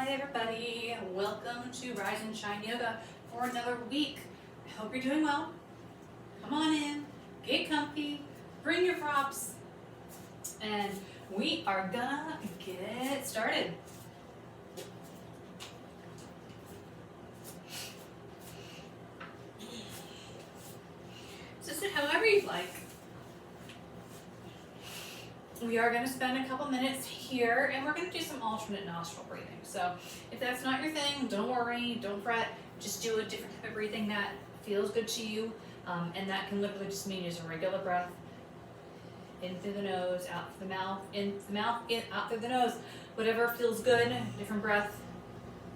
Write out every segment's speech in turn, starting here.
Hi everybody, welcome to Rise and Shine Yoga for another week. I hope you're doing well. Come on in, get comfy, bring your props, and we are gonna get started. So sit however you'd like. We are going to spend a couple minutes here and we're going to do some alternate nostril breathing. So if that's not your thing, don't worry, don't fret. Just do a different type of breathing that feels good to you. And that can literally just mean use a regular breath. In through the nose, out through the mouth, in through the mouth, in, out through the nose. Whatever feels good, different breath,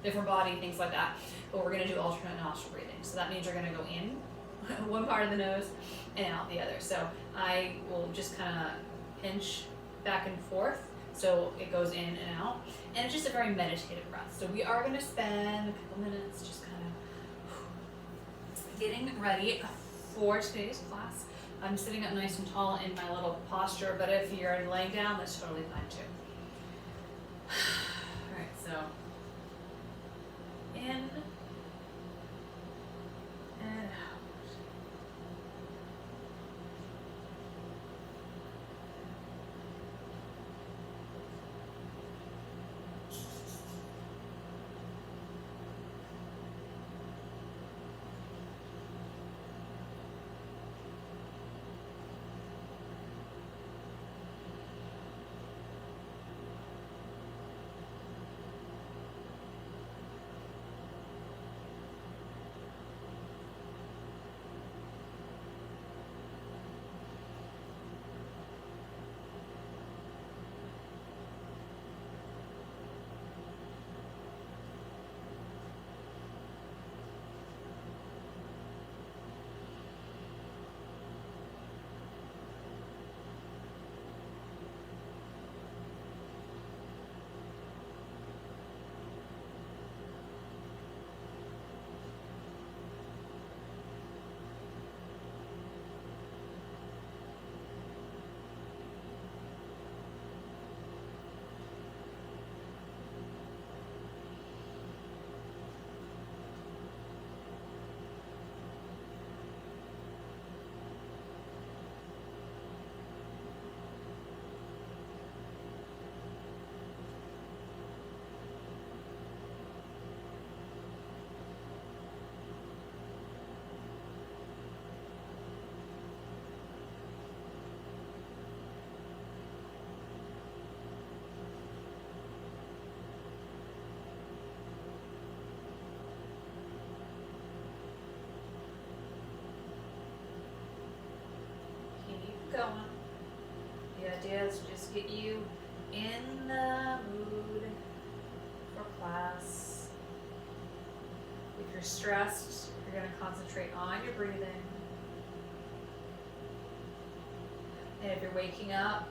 different body, things like that. But we're going to do alternate nostril breathing. So that means you're going to go in one part of the nose and out the other. So I will just kind of pinch back and forth so it goes in and out, and it's just a very meditative breath. So we are going to spend a couple minutes just kind of getting ready for today's class. I'm sitting up nice and tall in my little posture, but if you're laying down, that's totally fine too. All right, so in and out. Going. The idea is to just get you in the mood for class. If you're stressed, you're going to concentrate on your breathing. And if you're waking up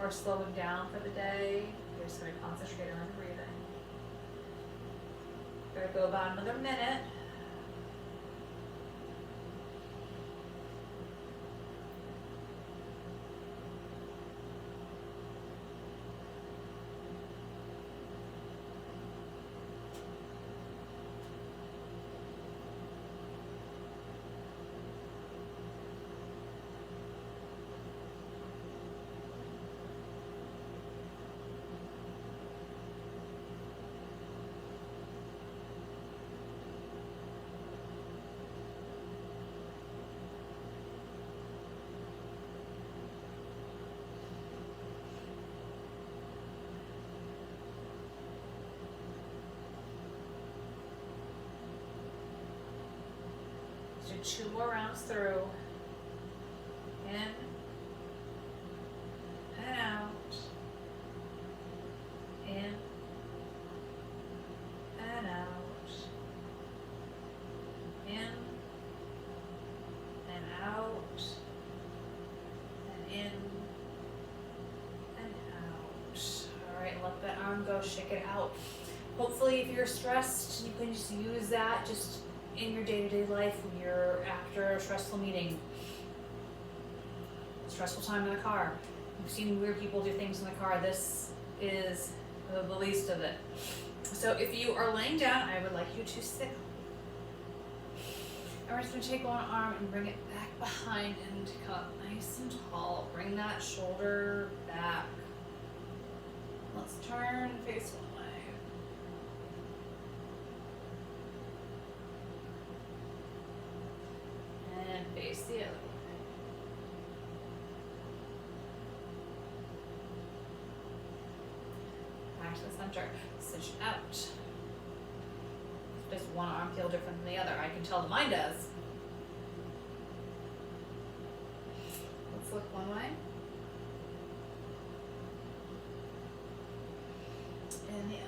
or slowing down for the day, you're just going to concentrate on your breathing. We're going to go about another minute. Do 2 more rounds through. In and out. In and out. In and out. And in and out. Alright, let that arm go, shake it out. Hopefully if you're stressed, you can just use that just in your day-to-day life when you're after a stressful meeting, stressful time in the car. You've seen weird people do things in the car. This is the least of it. So if you are laying down, I would like you to sit. And we're just going to take one arm and bring it back behind and come up nice and tall. Bring that shoulder back. Let's turn and face one way. And face the other way. Back to the center. Switch out. Does one arm feel different than the other? I can tell that mine does. Let's look one way. And the other.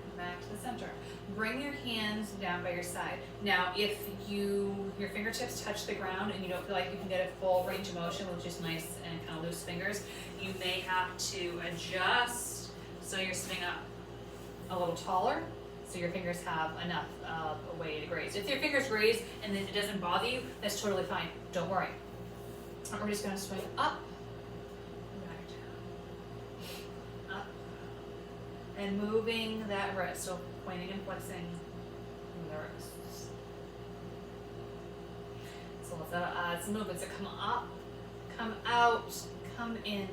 Come back to the center. Bring your hands down by your side. Now, if your fingertips touch the ground and you don't feel like you can get a full range of motion with just nice and kind of loose fingers, you may have to adjust so you're sitting up a little taller, so your fingers have enough of a way to graze. If your fingers graze and then it doesn't bother you, that's totally fine. Don't worry. We're just going to swing up, back down, up, and moving that wrist. So pointing and flexing the wrists. So let's add some movement. So come up, come out, come in, and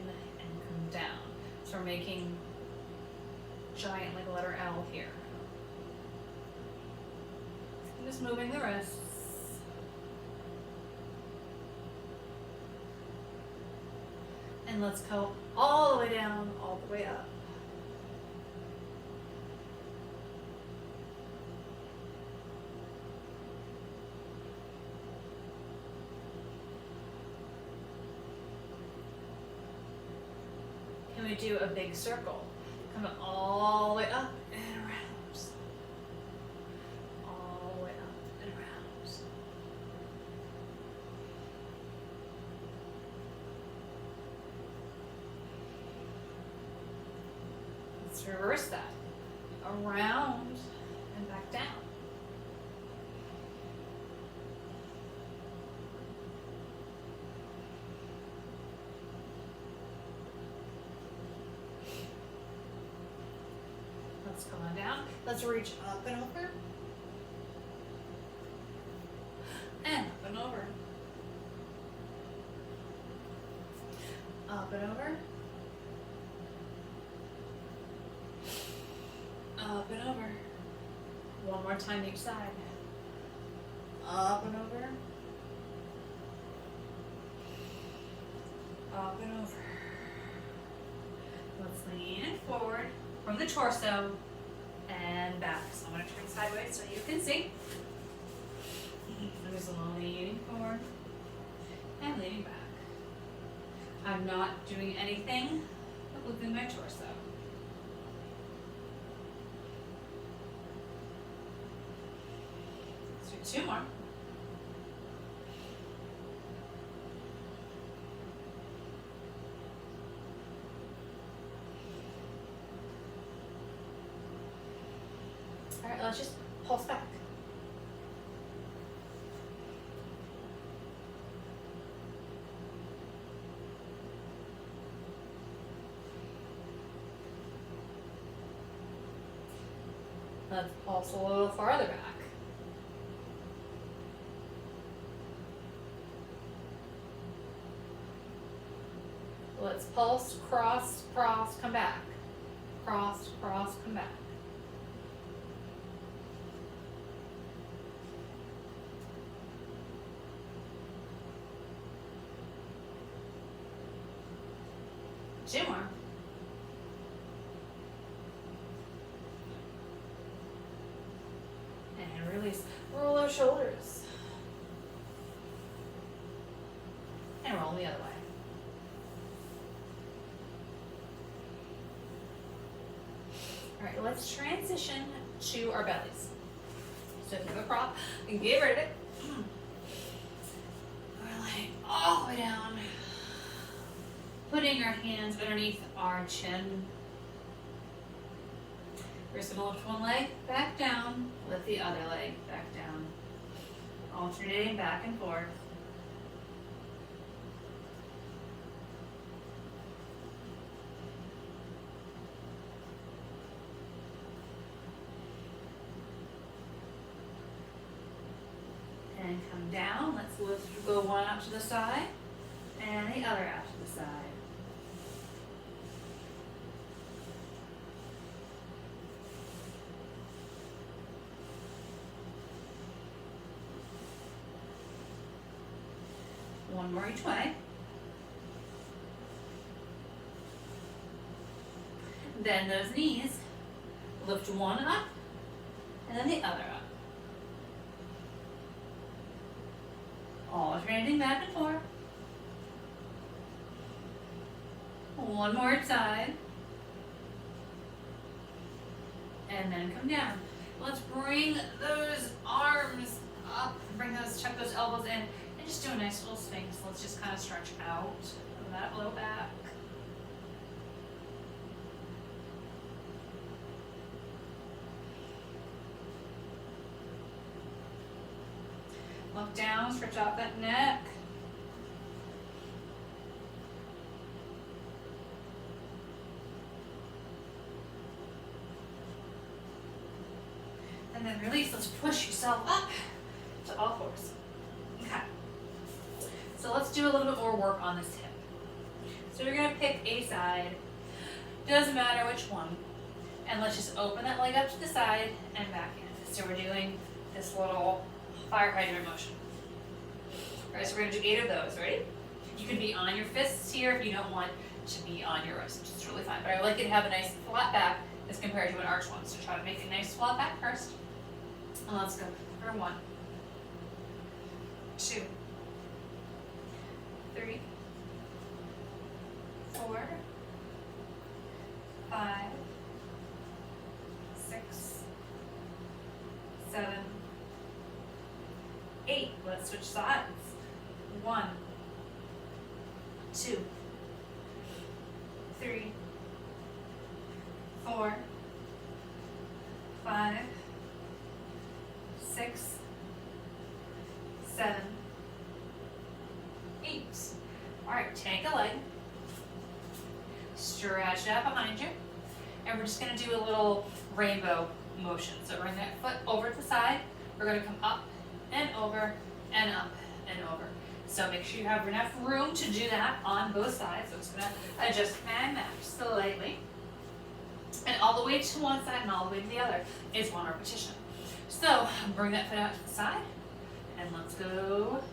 come down. So we're making giant like a letter L here. And just moving the wrists. And let's go all the way down, all the way up. Can we do a big circle? Coming all the way up and around. All the way up and around. Let's reverse that. Around and back down. Let's come on down. Let's reach up and over. And up and over. Up and over. Up and over. One more time each side. Up and over. Up and over. Let's lean forward from the torso and back. So I'm going to turn sideways so you can see. I'm just leaning forward and leaning back. I'm not doing anything but looping my torso. Let's do two more. All right, let's just pulse back. Let's pulse a little farther back. Let's pulse, cross, cross, come back. Cross, cross, come back. Two more. And release. Roll our shoulders. And roll the other way. All right, let's transition to our bellies. So if you have a prop, you can get rid of it. We're laying all the way down. Putting our hands underneath our chin. We're just going to lift one leg back down, lift the other leg back down. Alternating back and forth. go one out to the side and the other out to the side. One more each way. Bend those knees. Lift one up and then the other up. Alternating back and forth. One more side. And then come down. Let's bring those arms up. Bring those, tuck those elbows in. And just do a nice little sphinx. Let's just kind of stretch out of that low back. Look down, stretch out that neck. And then release. Let's push yourself up to all fours. Okay. So let's do a little bit more work on this hip. So you're gonna pick a side, doesn't matter which one, and let's just open that leg up to the side and back in. So we're doing this little fire hydrant motion. Alright, so we're gonna do 8 of those, ready? You can be on your fists here if you don't want to be on your wrist, which is really fine. But I like it to have a nice flat back as compared to an arch one. So try to make a nice flat back first. And let's go for 1, 2, 3, 4, 5, 6, 7, 8. Let's switch sides. 1, 2, 3, 4, 5, 6, 7, 8. All right, take a leg, stretch it out behind you, and we're just gonna do a little rainbow motion. So bring that foot over to the side. We're gonna come up and over and up and over. So make sure you have enough room to do that on both sides. So it's gonna adjust my match slightly. And all the way to one side and all the way to the other is one repetition. So bring that foot out to the side and let's go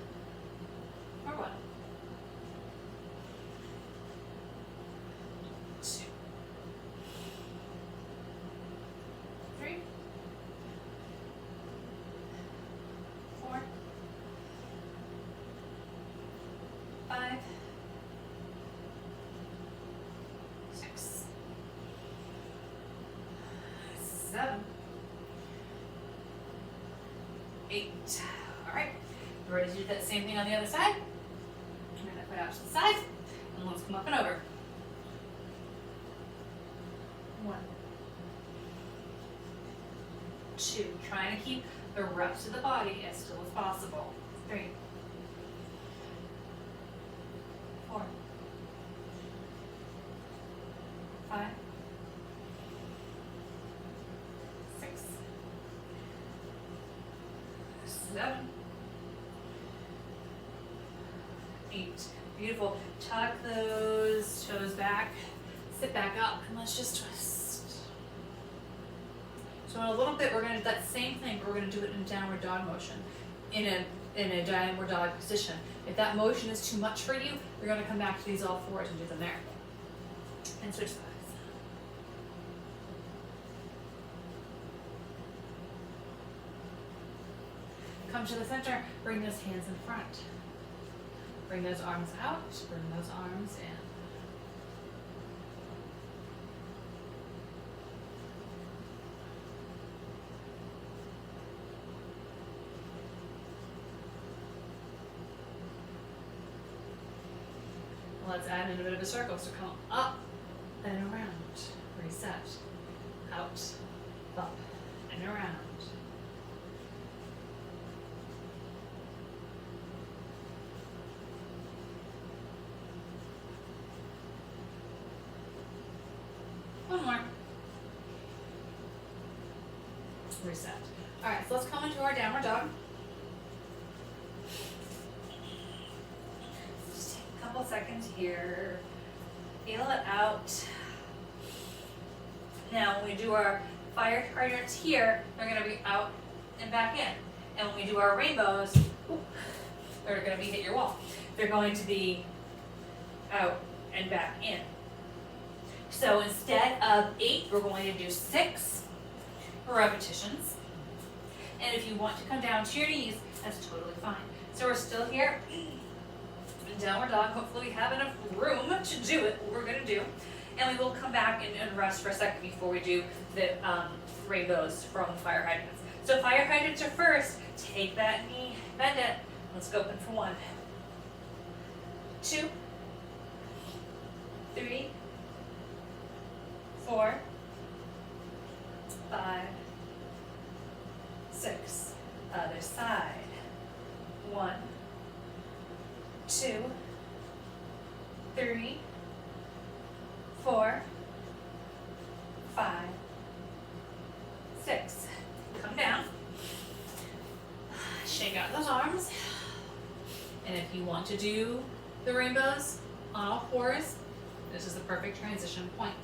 for 1, 2, 3, 4, 5, 6, 7, 8. All right, we're ready to do that same thing on the other side. Bring that foot out to the side, and let's come up and over. 1, 2. Trying to keep the rest of the body as still as possible. 3, 4, 5, 6, 7, 8. Beautiful. Tuck those toes back, sit back up, and let's just twist. So in a little bit, we're going to do that same thing, but we're going to do it in a downward dog motion, in a downward dog position. If that motion is too much for you, you're going to come back to these all fours and do them there. And switch sides. Come to the center, bring those hands in front. Bring those arms out, bring those arms in. Let's add in a bit of a circle. So come up and around. Reset. Out, up, and around. One more. Reset. All right, so let's come into our downward dog. seconds here. Feel it out. Now, when we do our fire hydrants here, they're going to be out and back in. And when we do our rainbows, they're going to be hit your wall. They're going to be out and back in. So instead of 8, we're going to do 6 repetitions. And if you want to come down to your knees, that's totally fine. So we're still here. Downward dog. Hopefully we have enough room to do it, what we're going to do. And we will come back and rest for a second before we do the rainbows from fire hydrants. So fire hydrants are first. Take that knee, bend it. Let's go open for 1, 2, 3, 4, 5, 6. Other side. 1, 2, 3, 4, 5, 6. Come down. Shake out those arms. And if you want to do the rainbows on all fours, this is the perfect transition point.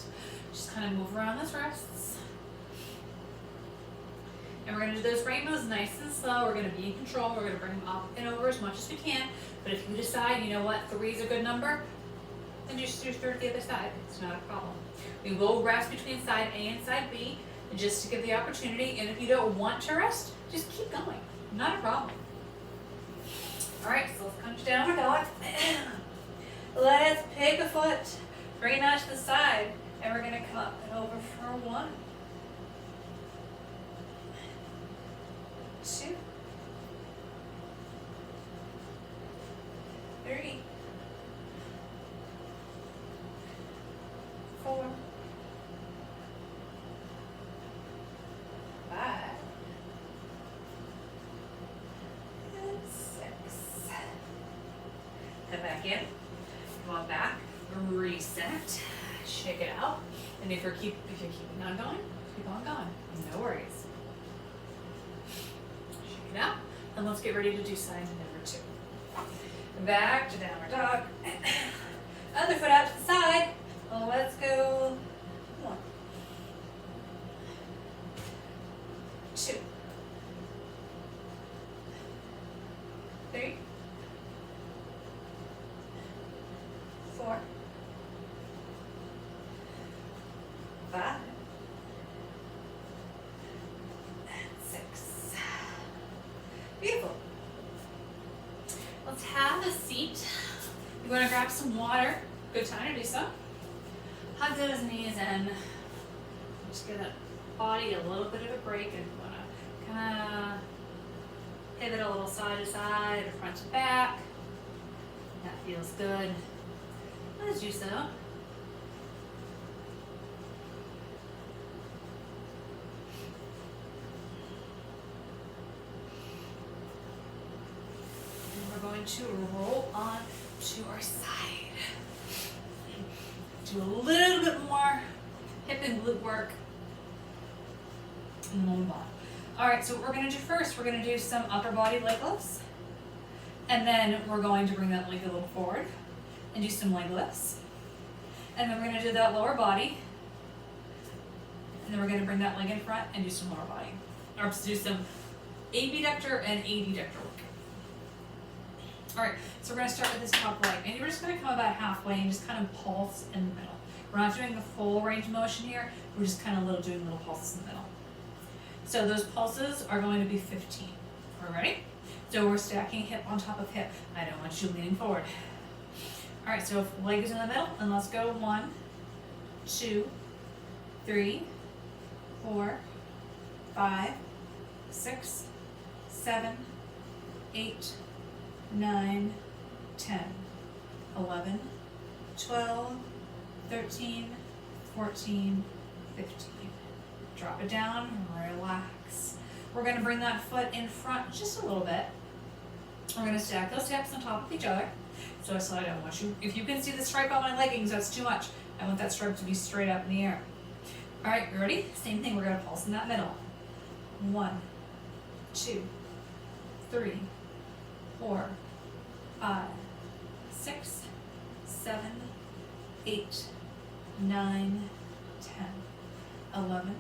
Just kind of move around those wrists. And we're going to do those rainbows nice and slow. We're going to be in control. We're going to bring them up and over as much as we can. But if you decide, you know what, 3 is a good number, then just do 3 to the other side. It's not a problem. We will rest between side A and side B just to give the opportunity. And if you don't want to rest, just keep going. Not a problem. All right, so let's come to downward dog. Let's pick a foot, bring it out to the side, and we're going to come up and over for 1, 2, 3, 4, 5, and 6. Come back in. Come on back. Reset. Shake it out. And if you're keeping on going, keep on going. No worries. Shake it out. And let's get ready to do side number 2. Back to downward dog. Other foot out to the side. Let's go. 1, 2, 3, 4, 5, and 6. Beautiful. Let's have a seat. You're going to grab some water. Good time to do so. Hug those knees in. Just give that body a little bit of a break, and you want to kind of pivot a little side to side or front to back. That feels good. Let's do so. And we're going to roll on to our side. Do a little bit more hip and glute work. And move on. All right, so what we're going to do first, we're going to do some upper body leg lifts. And then we're going to bring that leg a little forward and do some leg lifts. And then we're going to do that lower body. And then we're going to bring that leg in front and do some lower body. Or do some abductor and adductor work. All right, so we're going to start with this top leg. And you're just going to come about halfway and just kind of pulse in the middle. We're not doing the full range of motion here. We're just kind of doing little pulses in the middle. So those pulses are going to be 15. All right? So we're stacking hip on top of hip. I don't want you leaning forward. All right, so if leg is in the middle, and let's go 1, 2, 3, 4, 5, 6, 7, 8, 9, 10, 11, 12, 13, 14, 15. Drop it down, relax. We're going to bring that foot in front just a little bit. We're going to stack those steps on top of each other. So I don't want you, if you can see the stripe on my leggings, that's too much. I want that stripe to be straight up in the air. All right, you ready? Same thing, we're going to pulse in that middle. 1, 2, 3, 4, 5, 6, 7, 8, 9, 10, 11,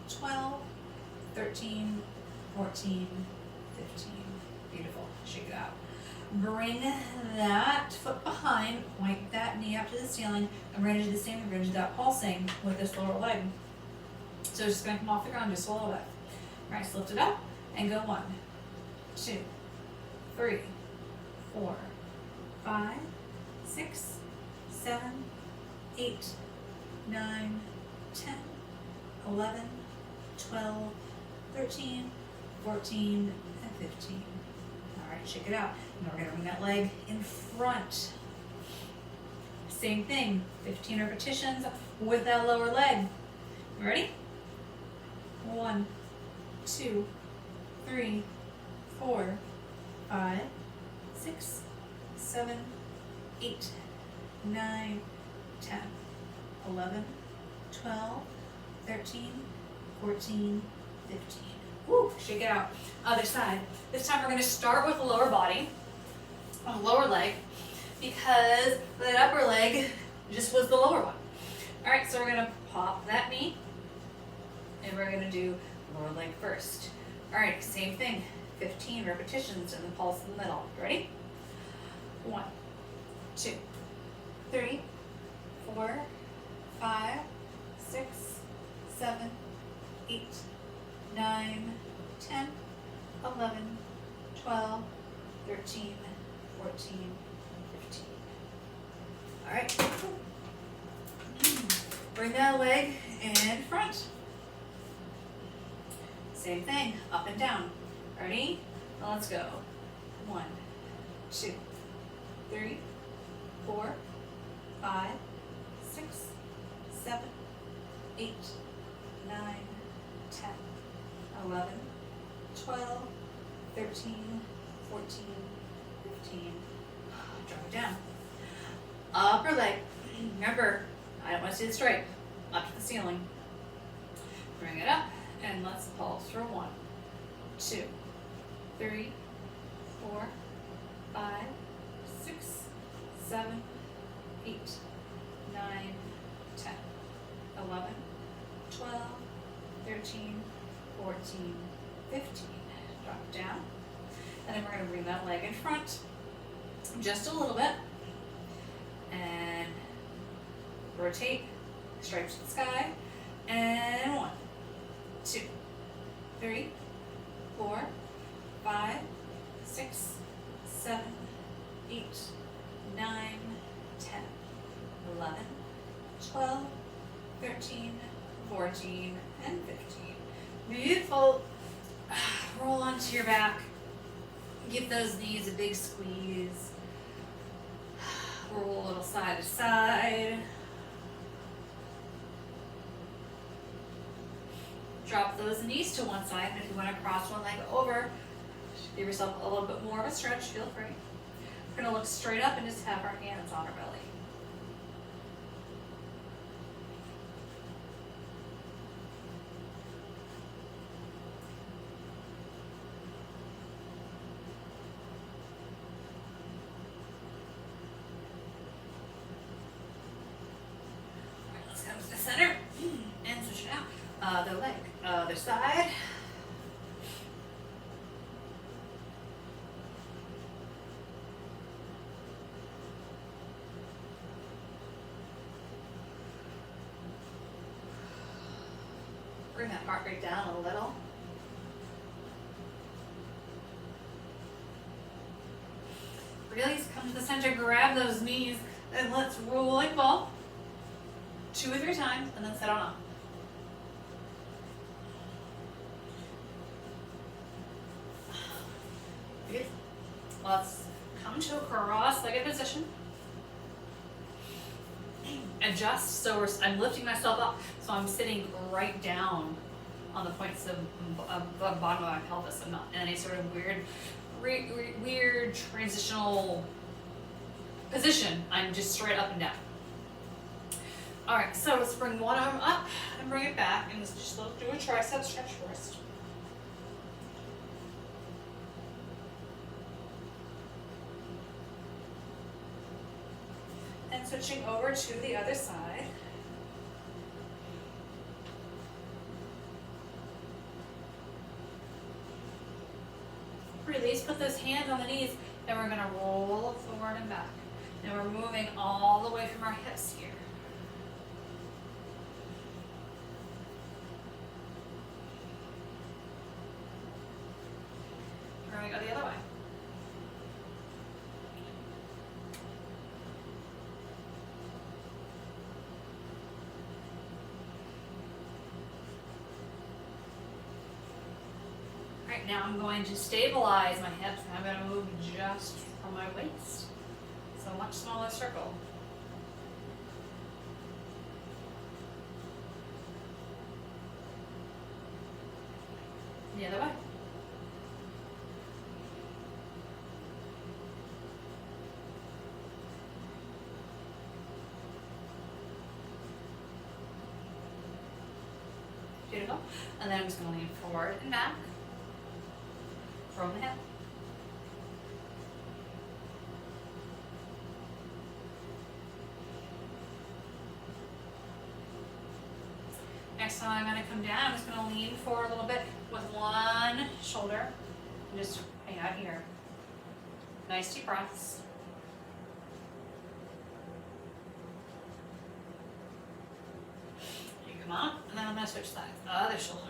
12, 13, 14, 15. Beautiful. Shake it out. Bring that foot behind, point that knee up to the ceiling, and we're going to do the same. We're going to do that pulsing with this lower leg. So it's just going to come off the ground just a little bit. All right, so lift it up and go 1, 2, 3, 4, 5, 6, 7, 8, 9, 10, 11, 12, 13, 14, and 15. All right, shake it out. Now we're going to bring that leg in front. Same thing, 15 repetitions with that lower leg. You ready? 1, 2, 3, 4, 5, 6, 7, 8, 9, 10, 11, 12, 13, 14, 15. Woo, shake it out. Other side. This time we're going to start with the lower body, on the lower leg, because that upper leg just was the lower one. All right, so we're going to pop that knee, and we're going to do lower leg first. All right, same thing, 15 repetitions and the pulse in the middle. Ready? 1, 2, 3, 4, 5, 6, 7, 8, 9, 10, 11, 12, 13, 14, 15. All right. Bring that leg in front. Same thing, up and down. Ready? Now let's go. 1, 2, 3, 4, 5, 6, 7, 8, 9, 10, 11, 12, 13, 14, 15. Drop it down. Upper leg. Remember, I don't want to see the stripe. Up to the ceiling. Bring it up and let's pulse for 1, 2, 3, 4, 5, 6, 7, 8, 9, 10, 11, 12, 13, 14, 15. Drop it down. And then we're going to bring that leg in front just a little bit. And rotate, stripes to the sky. And 1, 2, 3, 4, 5, 6, 7, 8, 9, 10, 11, 12, 13, 14, and 15. Beautiful. Roll onto your back. Give those knees a big squeeze. Roll a little side to side. Drop those knees to one side, and if you want to cross one leg over, give yourself a little bit more of a stretch, feel free. We're going to look straight up and just have our hands on our belly. Comes to the center and switch it out. Other leg, other side. Bring that heart rate down a little. Really come to the center, grab those knees, and let's roll like ball. 2 or 3 times, and then set on up. Good. Let's come to a cross-legged position. Adjust, so I'm lifting myself up, so I'm sitting right down on the points of the bottom of my pelvis. I'm not in any sort of weird transitional position. I'm just straight up and down. All right, so let's bring one arm up and bring it back, and let's just do a tricep stretch first. And switching over to the other side. Release, put those hands on the knees, and we're gonna roll forward and back. And we're moving all the way from our hips here. We're gonna go the other way. Alright, now I'm going to stabilize my hips and I'm going to move just from my waist. So a much smaller circle. The other way. Beautiful. And then I'm just going to lean forward and back. From the hip. Next time I'm going to come down, I'm just going to lean forward a little bit with one shoulder and just hang out here. Nice deep breaths. You come up, and then I'm going to switch sides. Other shoulder.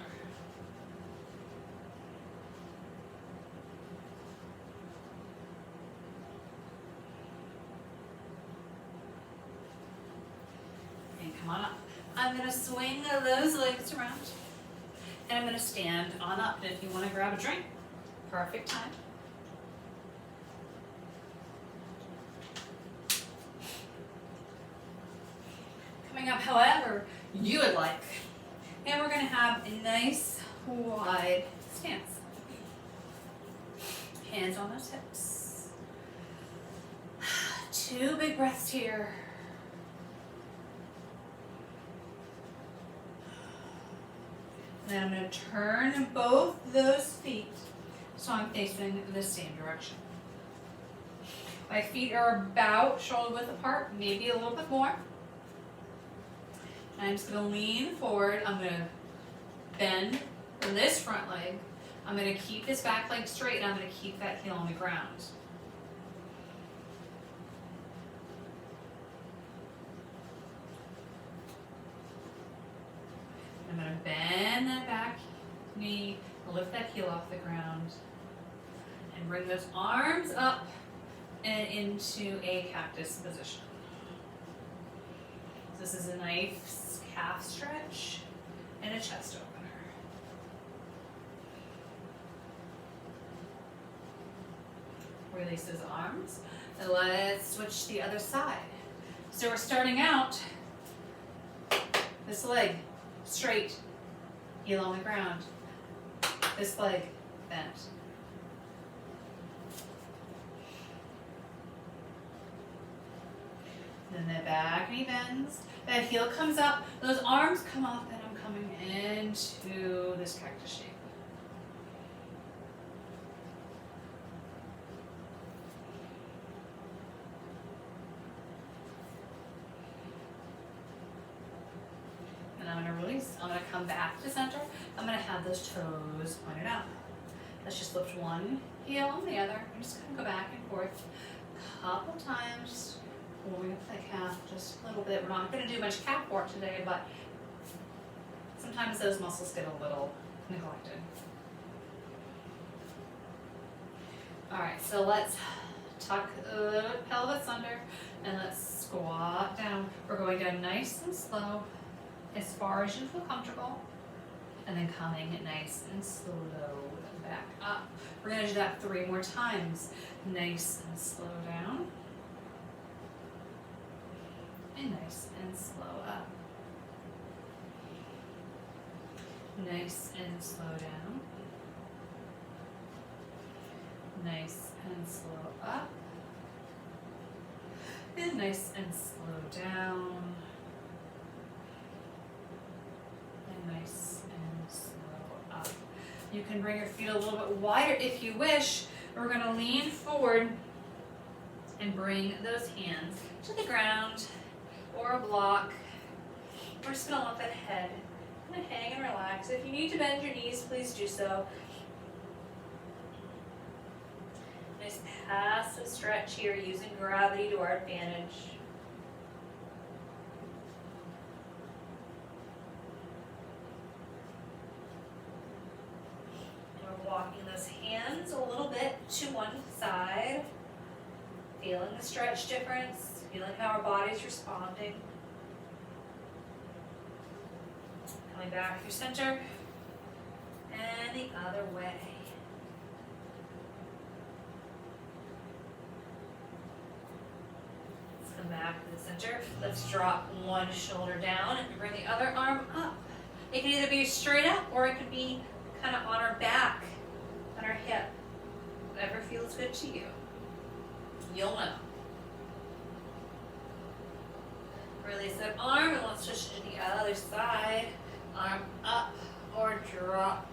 Come on up. I'm going to swing those legs around and I'm going to stand on up. And if you want to grab a drink, perfect time. Coming up however you would like. And we're going to have a nice wide stance. Hands on those hips. 2 big breaths here. Then I'm going to turn both those feet so I'm facing the same direction. My feet are about shoulder width apart, maybe a little bit more. I'm just going to lean forward. I'm going to bend this front leg. I'm going to keep this back leg straight and I'm going to keep that heel on the ground. I'm going to bend that back knee, lift that heel off the ground, and bring those arms up and into a cactus position. This is a nice calf stretch and a chest opener. Release those arms, and let's switch the other side. So we're starting out this leg straight, heel on the ground, this leg bent. Then the back knee bends, that heel comes up, those arms come up, and I'm coming into this cactus shape. I'm going to release. I'm going to come back to center. I'm going to have those toes pointed out. Let's just lift one heel on the other. I'm just going to go back and forth a couple times, warming up that calf just a little bit. We're not going to do much calf work today, but sometimes those muscles get a little neglected. All right, so let's tuck the pelvis under and let's squat down. We're going down nice and slow, as far as you feel comfortable, and then coming nice and slow back up. We're going to do that 3 more times. Nice and slow down, and nice and slow up. Nice and slow down. Nice and slow up. And nice and slow down. Nice and slow up. You can bring your feet a little bit wider if you wish. We're going to lean forward and bring those hands to the ground or a block. We're just gonna let that head kind of hang and relax. If you need to bend your knees, please do so. Nice passive stretch here, using gravity to our advantage. And we're walking those hands a little bit to one side, feeling the stretch difference, feeling how our body's responding. Coming back through center, and the other way. Let's come back to the center. Let's drop one shoulder down and bring the other arm up. It can either be straight up or it could be kind of on our back, on our hip. Whatever feels good to you. You'll know. Release that arm and let's switch to the other side. Arm up or drop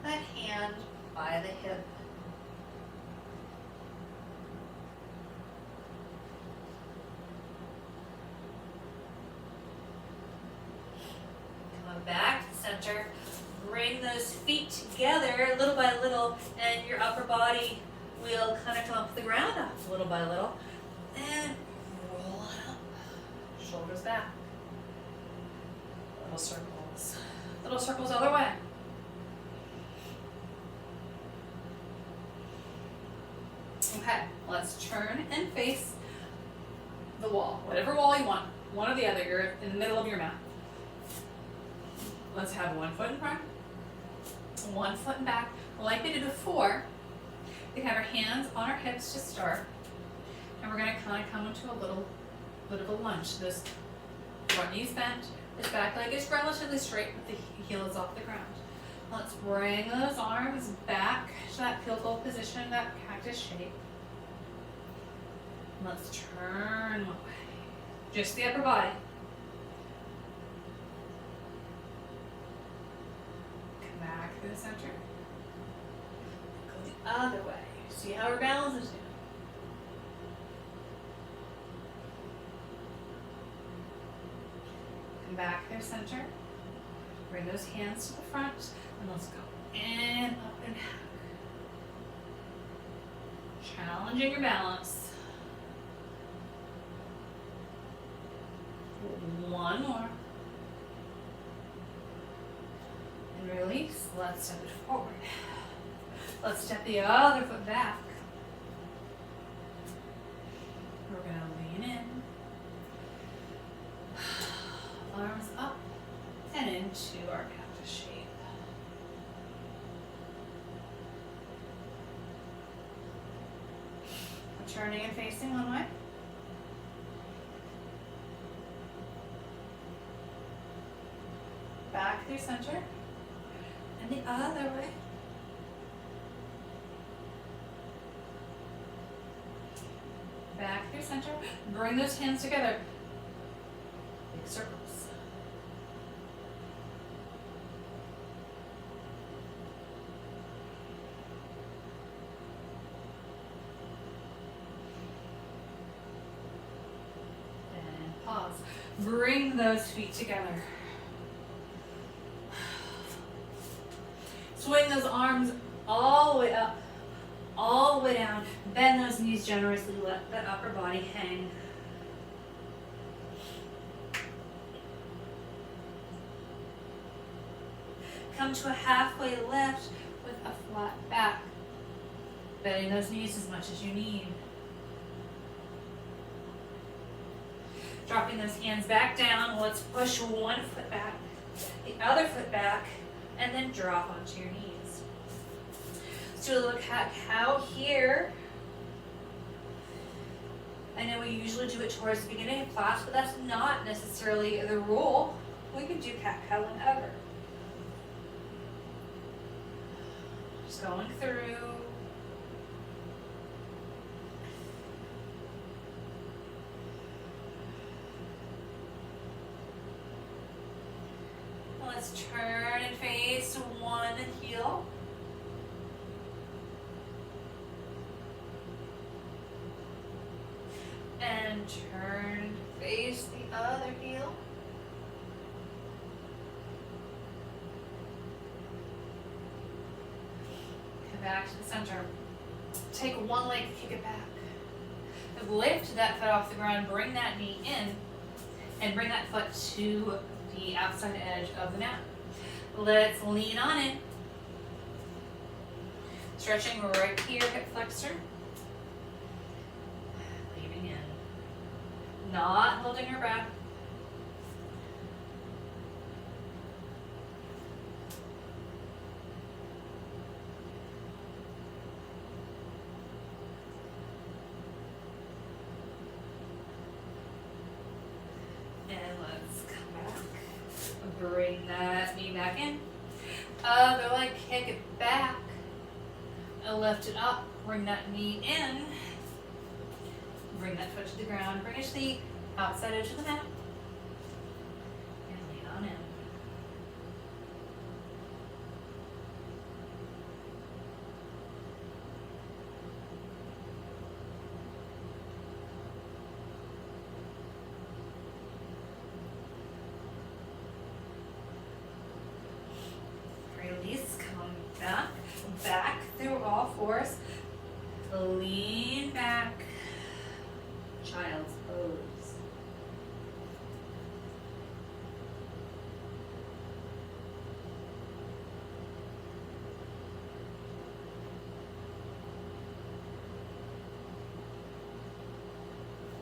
that hand by the hip. Come on back to center. Bring those feet together little by little, and your upper body will kind of come up the ground up little by little. And roll it up. Shoulders back. Little circles. Little circles other way. Okay, let's turn and face the wall. Whatever wall you want. One or the other. You're in the middle of your mat. Let's have one foot in front, one foot in back. Like we did before, we have our hands on our hips to start. And we're going to kind of come into a little bit of a lunge. This front knee's bent. This back leg is relatively straight, but the heel is off the ground. Let's bring those arms back to that pivot position, that cactus shape. Let's turn one way. Just the upper body. Come back to the center. Go the other way. See how our balance is doing. Back their center. Bring those hands to the front, and let's go in, up and back. Challenging your balance. One more. And release. Let's step it forward. Let's step the other foot back. We're going to lean in. Arms up and into our cactus shape. We're turning and facing one way. Back through center. And the other way. Back through center. Bring those hands together. Big circles. And pause. Bring those feet together. Swing those arms all the way up, all the way down. Bend those knees generously. Let that upper body hang. Come to a halfway lift with a flat back. Bending those knees as much as you need. Dropping those hands back down. Let's push one foot back, the other foot back, and then drop onto your knees. So do a little cat-cow here. I know we usually do it towards the beginning of class, but that's not necessarily the rule. We can do cat-cow whenever. Just going through. Let's turn and face one heel. turn, face the other heel. Come back to the center. Take one leg, kick it back. Lift that foot off the ground, bring that knee in, and bring that foot to the outside edge of the mat. Let's lean on it. Stretching right here, hip flexor. Leaning in. Not holding your breath. Bring that knee back in. Other leg, kick it back. And lift it up. Bring that knee in. Bring that foot to the ground. Bring it to the outside edge of the mat. And lean on in. Release, come back through all fours. Lean back. Child's pose.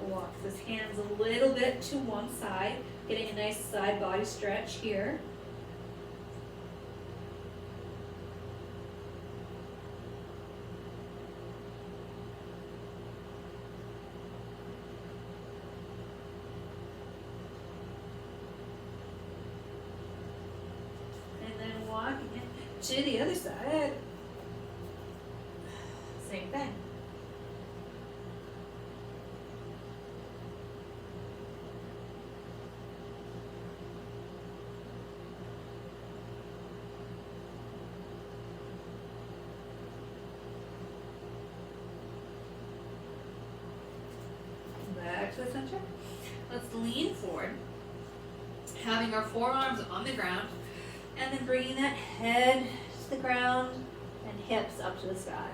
Walk those hands a little bit to one side, getting a nice side body stretch here. To the other side. Same thing. Back to the center. Let's lean forward, having our forearms on the ground. And then bringing that head to the ground and hips up to the sky.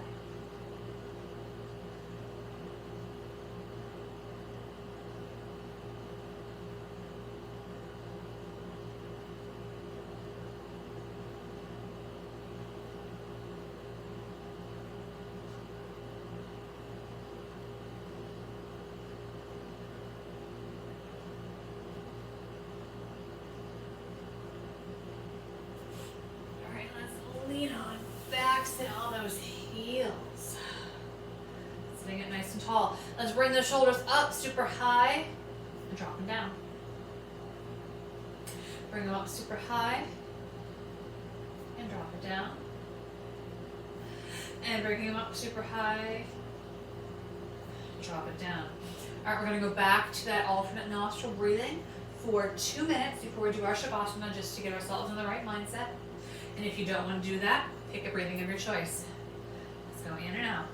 Lean on back, sit on those heels. Sitting it nice and tall. Let's bring the shoulders up super high and drop them down. Bring them up super high and drop it down. And bring them up super high, drop it down. All right, we're gonna go back to that alternate nostril breathing for 2 minutes before we do our Shavasana, just to get ourselves in the right mindset. And if you don't want to do that, pick a breathing of your choice. Let's go in and out.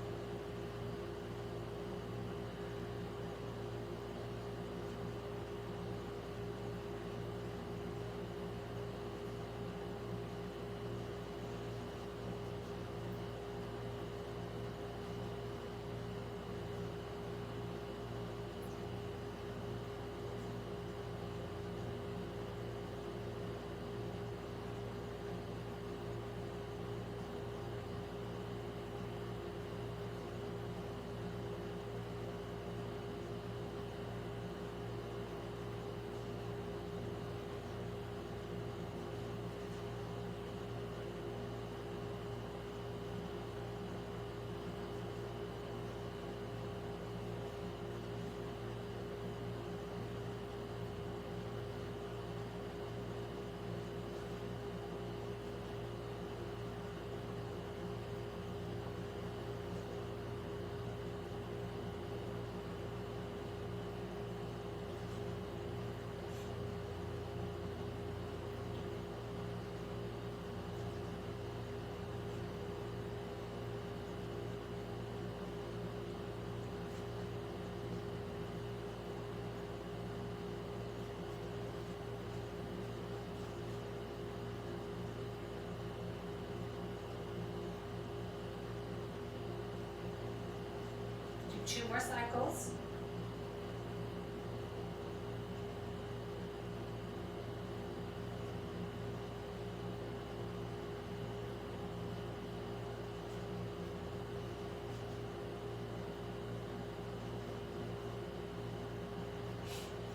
2 more cycles.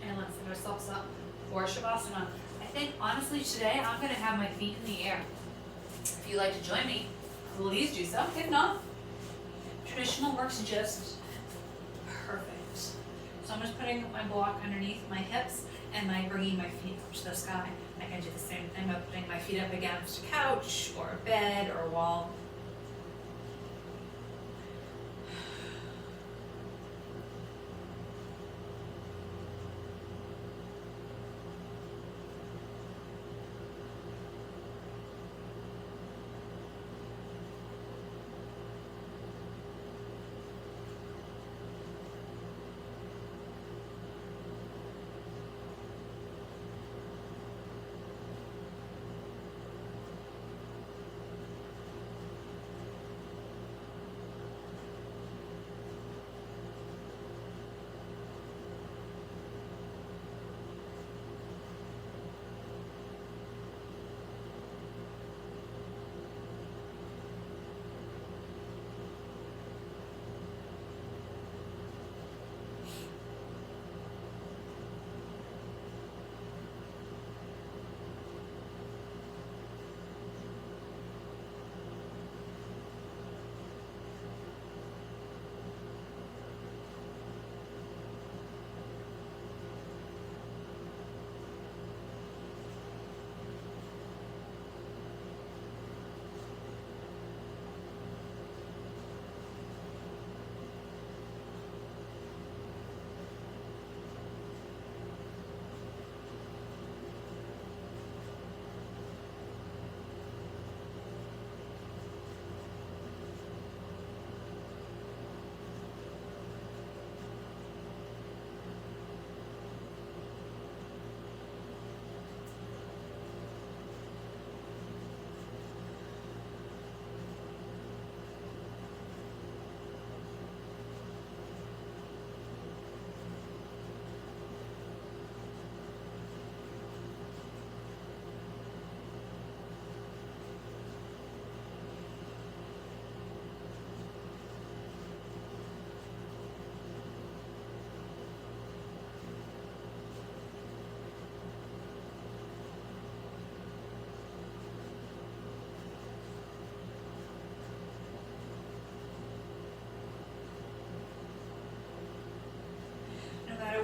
And let's set ourselves up for Shavasana. I think honestly today I'm going to have my feet in the air. If you'd like to join me, please do so. If not, traditional works just perfect. So I'm just putting my block underneath my hips and bringing my feet up to the sky. I can do the same thing by putting my feet up against a couch or a bed or a wall.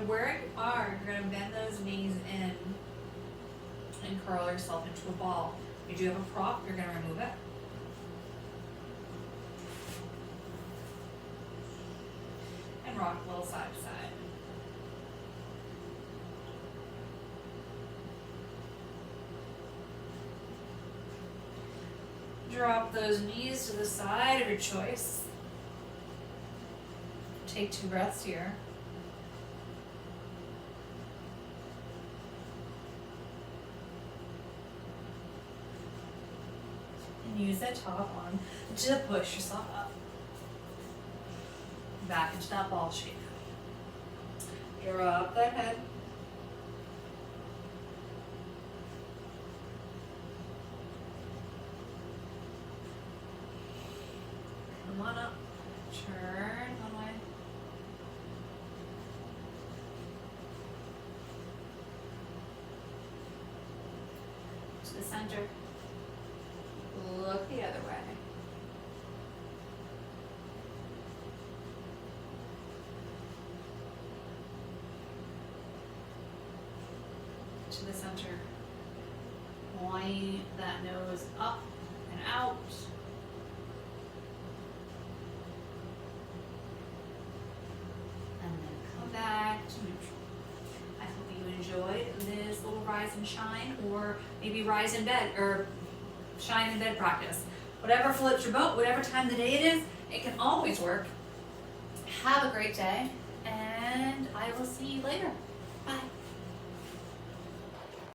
Where you are, you're going to bend those knees in and curl yourself into a ball. If you do have a prop, you're going to remove it. And rock a little side to side. Drop those knees to the side of your choice. Take 2 breaths here. Use that top arm to push yourself up. Back into that ball shape. Drop that head. Come on up. Turn one way. To the center. Look the other way. To the center. Point that nose up and out. And then come back to neutral. I hope you enjoyed this little rise and shine, or maybe rise in bed, or shine in bed practice. Whatever floats your boat, whatever time of the day it is, it can always work. Have a great day, and I will see you later.